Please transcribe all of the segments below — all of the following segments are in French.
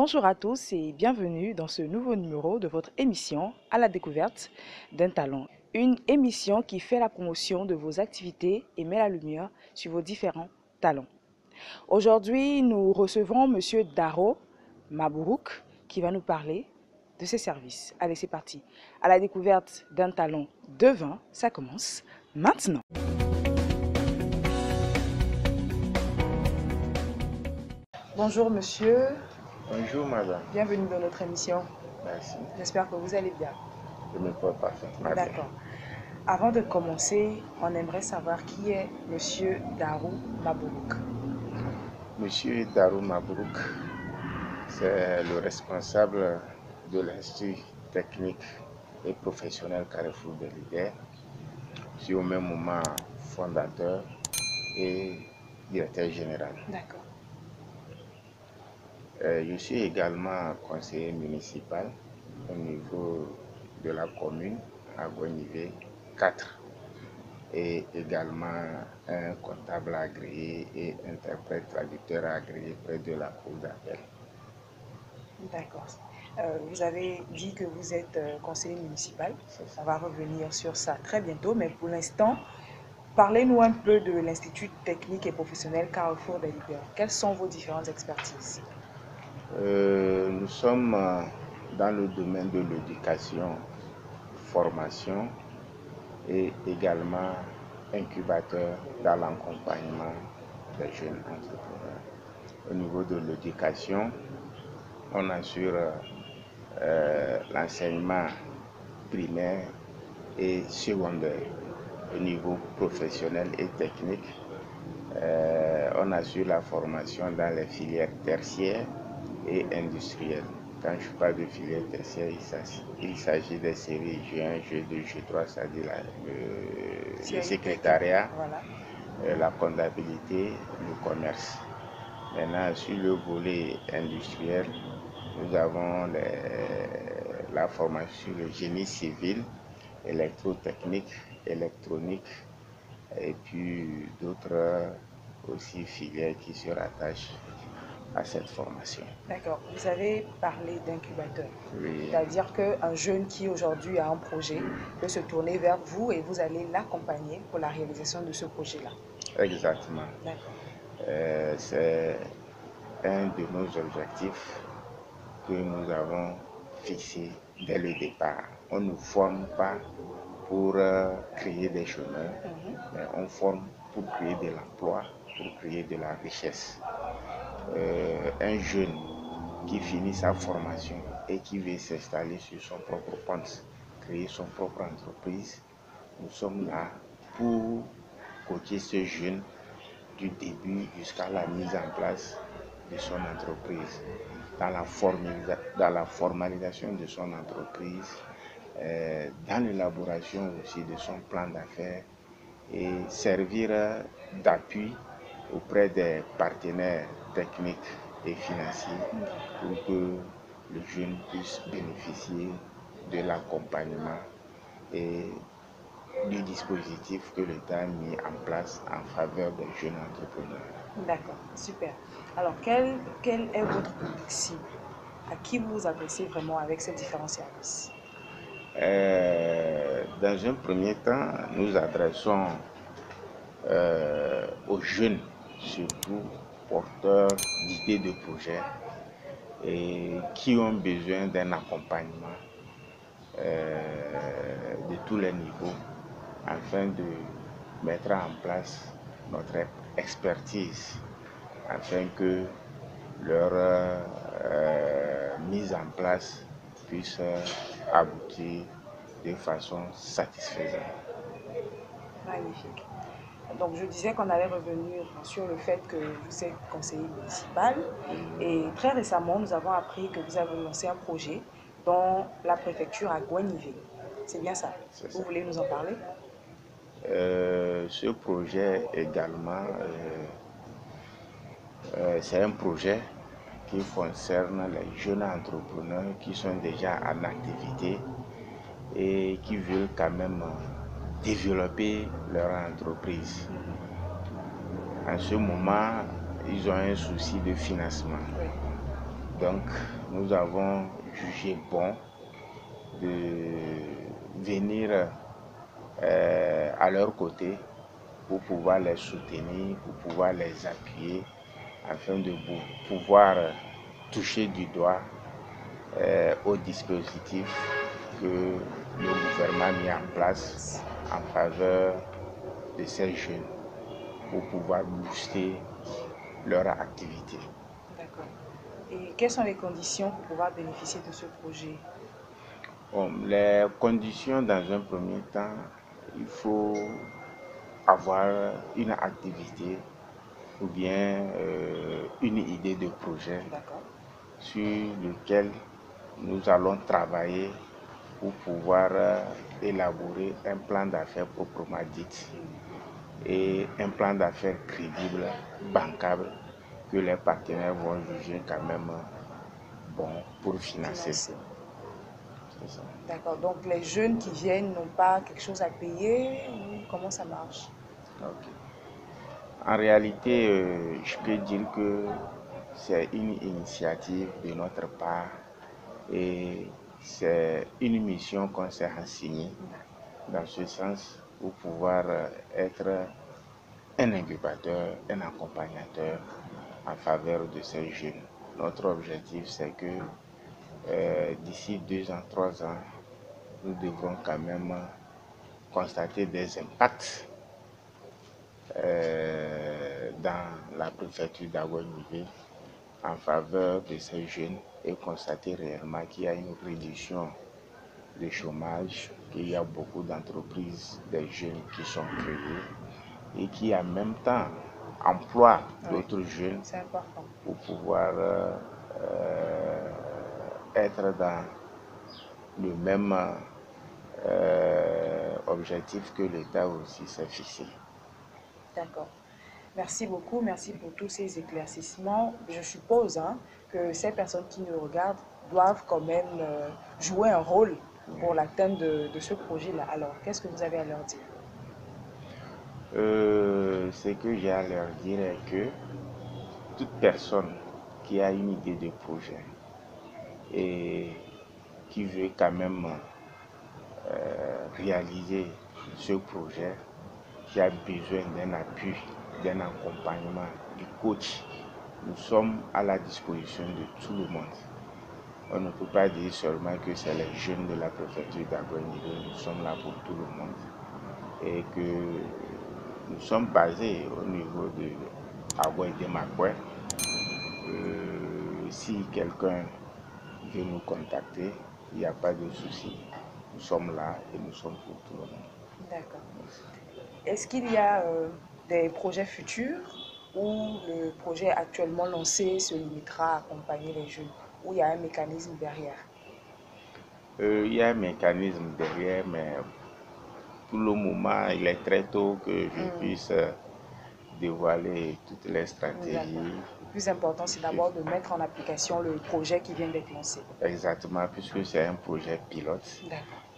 Bonjour à tous et bienvenue dans ce nouveau numéro de votre émission à la découverte d'un talent. Une émission qui fait la promotion de vos activités et met la lumière sur vos différents talents. Aujourd'hui, nous recevons Monsieur Daro Mabourouk qui va nous parler de ses services. Allez, c'est parti. À la découverte d'un talent de vin, ça commence maintenant. Bonjour monsieur. Bonjour madame. Bienvenue dans notre émission. Merci. J'espère que vous allez bien. Je me porte parfaitement bien. D'accord. Avant de commencer, on aimerait savoir qui est Monsieur Darou Mabourouk. Monsieur Darou Mabourouk, c'est le responsable de l'Institut technique et professionnel Carrefour de l'Ider. Je suis au même moment fondateur et directeur général. D'accord. Je suis également conseiller municipal au niveau de la commune à Goignivé 4 et également un comptable agréé et interprète traducteur agréé près de la cour d'appel. D'accord. Vous avez dit que vous êtes conseiller municipal. On va revenir sur ça très bientôt, mais pour l'instant, parlez-nous un peu de l'Institut technique et professionnel Carrefour de l'Ider. Quelles sont vos différentes expertises? Nous sommes dans le domaine de l'éducation, formation et également incubateur dans l'accompagnement des jeunes entrepreneurs. Au niveau de l'éducation, on assure l'enseignement primaire et secondaire. Au niveau professionnel et technique, on assure la formation dans les filières tertiaires et industrielles. Quand je parle de filière tertiaire, il s'agit des séries G1, G2, G3, c'est-à-dire le secrétariat, voilà, la comptabilité, le commerce. Maintenant, sur le volet industriel, nous avons la formation sur le génie civil, électrotechnique, électronique, et puis d'autres aussi filières qui se rattachent à cette formation. D'accord. Vous avez parlé d'incubateur. Oui. C'est-à-dire qu'un jeune qui aujourd'hui a un projet peut se tourner vers vous et vous allez l'accompagner pour la réalisation de ce projet-là. Exactement. D'accord. C'est un de nos objectifs que nous avons fixé dès le départ. On ne forme pas pour créer des chômeurs, mais on forme pour créer de l'emploi, pour créer de la richesse. Un jeune qui finit sa formation et qui veut s'installer sur son propre compte, créer son propre entreprise, nous sommes là pour coacher ce jeune du début jusqu'à la mise en place de son entreprise, dans la formalisation de son entreprise, dans l'élaboration aussi de son plan d'affaires et servir d'appui auprès des partenaires techniques et financiers pour que le jeune puisse bénéficier de l'accompagnement et du dispositif que l'État a mis en place en faveur des jeunes entrepreneurs. D'accord, super. Alors, quel est votre public cible? À qui vous vous adressez vraiment avec ces différents services? Dans un premier temps, nous adressons aux jeunes, surtout porteurs d'idées de projets et qui ont besoin d'un accompagnement de tous les niveaux afin de mettre en place notre expertise afin que leur mise en place puisse aboutir de façon satisfaisante. Magnifique. Donc je disais qu'on allait revenir sur le fait que vous êtes conseiller municipal et très récemment nous avons appris que vous avez lancé un projet dans la préfecture à Goignivé. C'est bien ça? Vous voulez nous en parler? Ce projet également, c'est un projet qui concerne les jeunes entrepreneurs qui sont déjà en activité et qui veulent quand même développer leur entreprise. En ce moment, ils ont un souci de financement. Donc, nous avons jugé bon de venir à leur côté pour pouvoir les soutenir, pour pouvoir les appuyer, afin de pouvoir toucher du doigt au dispositif que le gouvernement a mis en place en faveur de ces jeunes pour pouvoir booster leur activité. D'accord. Et quelles sont les conditions pour pouvoir bénéficier de ce projet? Bon, les conditions, dans un premier temps, il faut avoir une activité ou bien une idée de projet sur lequel nous allons travailler pour pouvoir élaborer un plan d'affaires proprement dit et un plan d'affaires crédible, bancable, que les partenaires vont juger quand même bon pour financer. D'accord, donc les jeunes qui viennent n'ont pas quelque chose à payer ou comment ça marche? Okay. En réalité, je peux dire que c'est une initiative de notre part et c'est une mission qu'on s'est assignée dans ce sens pour pouvoir être un incubateur, un accompagnateur en faveur de ces jeunes. Notre objectif, c'est que d'ici 2 ans, 3 ans, nous devrons quand même constater des impacts dans la préfecture d'Aguagnibé en faveur de ces jeunes et constater réellement qu'il y a une réduction du chômage, qu'il y a beaucoup d'entreprises, des jeunes qui sont créées et qui en même temps emploient d'autres jeunes pour pouvoir être dans le même objectif que l'État aussi s'est fixé. D'accord. Merci beaucoup, merci pour tous ces éclaircissements. Je suppose que ces personnes qui nous regardent doivent quand même jouer un rôle pour l'atteinte de ce projet-là. Alors, qu'est-ce que vous avez à leur dire? Ce que j'ai à leur dire est que toute personne qui a une idée de projet et qui veut quand même réaliser ce projet, qui a besoin d'un appui, d'un accompagnement, du coach, nous sommes à la disposition de tout le monde. On ne peut pas dire seulement que c'est les jeunes de la préfecture d'Aguagnibé, nous sommes là pour tout le monde et que nous sommes basés au niveau de Aguaï-Demakoué. Si quelqu'un veut nous contacter, il n'y a pas de souci. Nous sommes là et nous sommes pour tout le monde. D'accord. Est-ce qu'il y a des projets futurs où le projet actuellement lancé se limitera à accompagner les jeunes, où il y a un mécanisme derrière? Il y a un mécanisme derrière, mais pour le moment, il est très tôt que je puisse dévoiler toutes les stratégies. Le plus important, c'est d'abord de mettre en application le projet qui vient d'être lancé. Exactement, puisque c'est un projet pilote.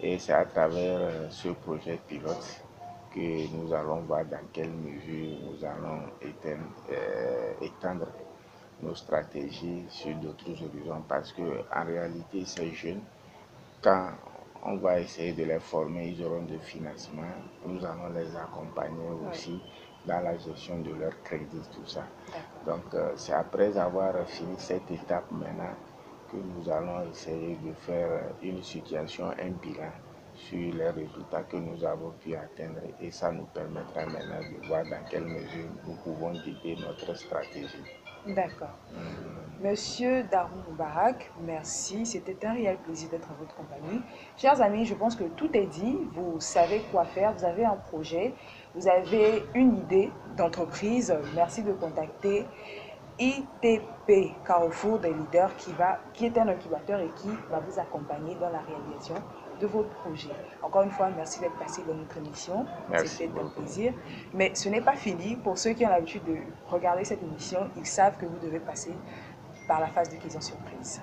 Et c'est à travers ce projet pilote que nous allons voir dans quelle mesure nous allons étendre nos stratégies sur d'autres horizons. Parce qu'en réalité, ces jeunes, quand on va essayer de les former, ils auront de financement. Nous allons les accompagner aussi dans la gestion de leur crédit, tout ça. Donc, c'est après avoir fini cette étape maintenant que nous allons essayer de faire une situation, un bilan sur les résultats que nous avons pu atteindre et ça nous permettra maintenant de voir dans quelle mesure nous pouvons guider notre stratégie. D'accord. Monsieur Darou Moubarak, merci. C'était un réel plaisir d'être en votre compagnie. Chers amis, je pense que tout est dit. Vous savez quoi faire. Vous avez un projet. Vous avez une idée d'entreprise. Merci de contacter ITP Carrefour des leaders qui est un incubateur et qui va vous accompagner dans la réalisation de votre projet. Encore une fois, merci d'être passé dans notre émission. C'était un plaisir. Mais ce n'est pas fini. Pour ceux qui ont l'habitude de regarder cette émission, ils savent que vous devez passer par la phase de questions surprises.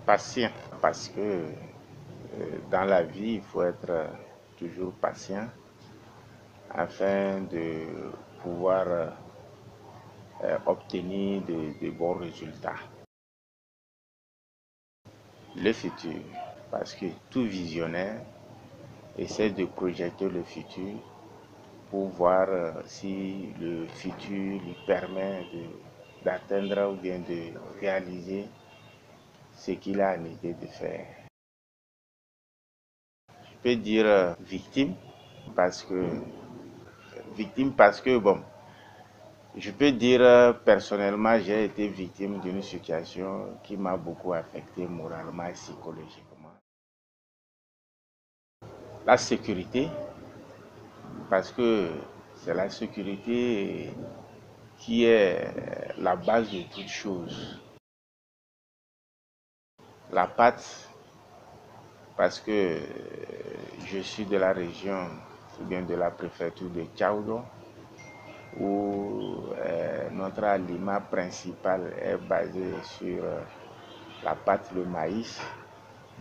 Patient, parce que dans la vie, il faut être toujours patient afin de pouvoir obtenir de bons résultats. Le futur, parce que tout visionnaire essaie de projeter le futur pour voir si le futur lui permet d'atteindre ou bien de réaliser ce qu'il a en idée de faire. Je peux dire victime parce que bon, je peux dire personnellement, j'ai été victime d'une situation qui m'a beaucoup affecté moralement et psychologiquement. La sécurité, parce que c'est la sécurité qui est la base de toute chose. La pâte, parce que je suis de la région ou bien de la préfecture de Tchaoudo, où notre aliment principal est basé sur la pâte, le maïs.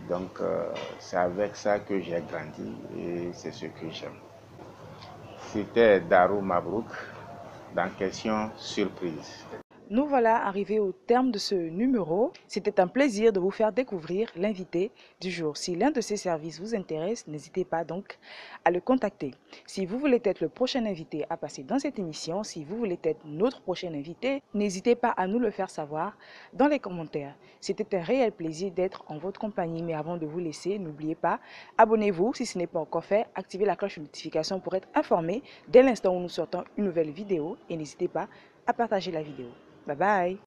Donc c'est avec ça que j'ai grandi et c'est ce que j'aime. C'était Darou Mabrouk dans Question Surprise. Nous voilà arrivés au terme de ce numéro. C'était un plaisir de vous faire découvrir l'invité du jour. Si l'un de ces services vous intéresse, n'hésitez pas donc à le contacter. Si vous voulez être le prochain invité à passer dans cette émission, si vous voulez être notre prochain invité, n'hésitez pas à nous le faire savoir dans les commentaires. C'était un réel plaisir d'être en votre compagnie. Mais avant de vous laisser, n'oubliez pas, abonnez-vous si ce n'est pas encore fait, activez la cloche de notification pour être informé dès l'instant où nous sortons une nouvelle vidéo et n'hésitez pas à partager la vidéo. Bye bye.